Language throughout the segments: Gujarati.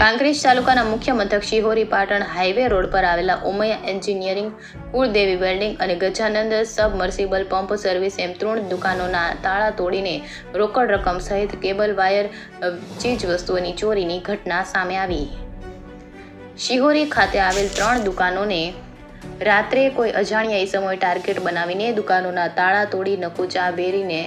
કાંકરેજ તાલુકાના મુખ્ય મથક શિહોરી પાટણ હાઈવે રોડ પર આવેલા ઉમૈયા એન્જિનિયરિંગ, કુળદેવી વેલ્ડિંગ અને ગજાનંદ સબમર્સિબલ પંપ સર્વિસ એમ 3 દુકાનોના તાળા તોડીને રોકડ રકમ સહિત કેબલ વાયર ચીજ વસ્તુઓની ચોરીની ઘટના સામે આવી. શિહોરી ખાતે આવેલ 3 દુકાનોને રાત્રે કોઈ અજાણ્યા ઈસમોએ ટાર્ગેટ બનાવીને દુકાનોના તાળા તોડી નકુચા બેરીને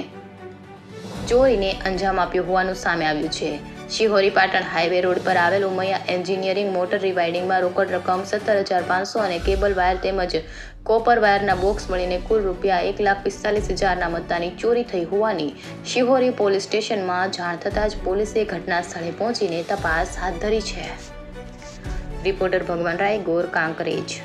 ચોરીને અંજામ આપ્યો હોવાનું સામે આવ્યું છે. શિહોરી પાટણ હાઈવે રોડ પર આવેલ ઉમૈયા એન્જિનિયરિંગ મોટર રિવાઇડિંગમાં રોકડ રકમ 17,500 અને કેબલ વાયર તેમજ કોપર વાયરના બોક્સ મળીને કુલ રૂપિયા 1,45,000ના મત્તાની ચોરી થઈ હોવાની શિહોરી પોલીસ સ્ટેશનમાં જાણ થતાં જ પોલીસે ઘટના સ્થળે પહોંચીને તપાસ હાથ ધરી છે. રિપોર્ટર ભગવાન રાય, ગોર, કાંકરેજ.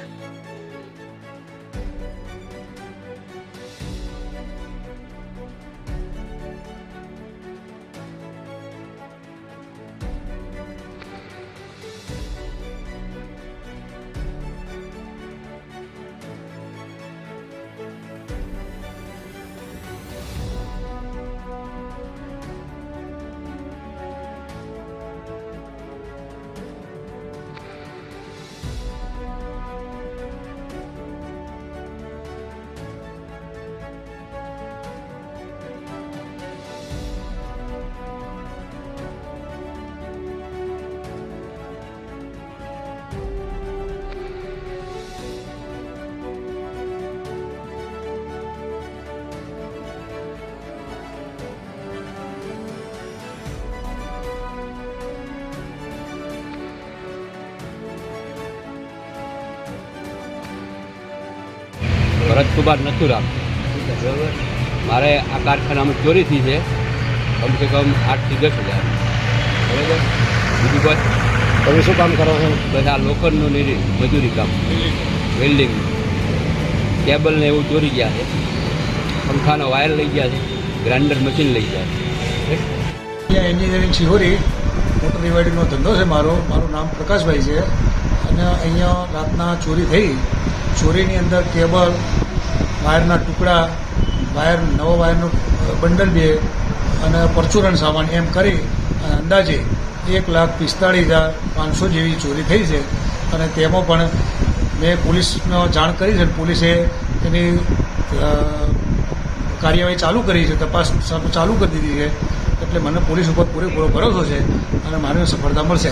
ભરતકુમાર નથુરામ. મારે આ કારખાનામાં ચોરી થઈ છે કમસે કમ 8 થી 10 હજાર. બરાબર. બીજું કોઈ તમે શું કામ કરો છો? બસ આ લોખંડનું મજૂરી કામ, વેલ્ડિંગ, કેબલ ને એવું ચોરી ગયા છે. પંખાનો વાયર લઈ ગયા છે, ગ્રાઇન્ડર મશીન લઈ ગયા છે. અહીંયા એન્જિનિયરિંગ શિહોરી મોટર રિવાઇડિંગનો ધંધો છે. મારું નામ પ્રકાશભાઈ છે. અને અહીંયા રાતના ચોરી થઈ. ચોરીની અંદર કેબલ, વાયરના ટુકડા, નવો વાયરનો બંડલ 2 અને પરચુરણ સામાન એમ કરી અંદાજે 1,45,500 જેવી ચોરી થઈ છે. અને તેમાં પણ મેં પોલીસનો જાણ કરી છે. પોલીસે એની કાર્યવાહી ચાલુ કરી છે, તપાસ ચાલુ કરી દીધી છે. એટલે મને પોલીસ ઉપર પૂરેપૂરો ભરોસો છે અને મારે સફળતા મળશે.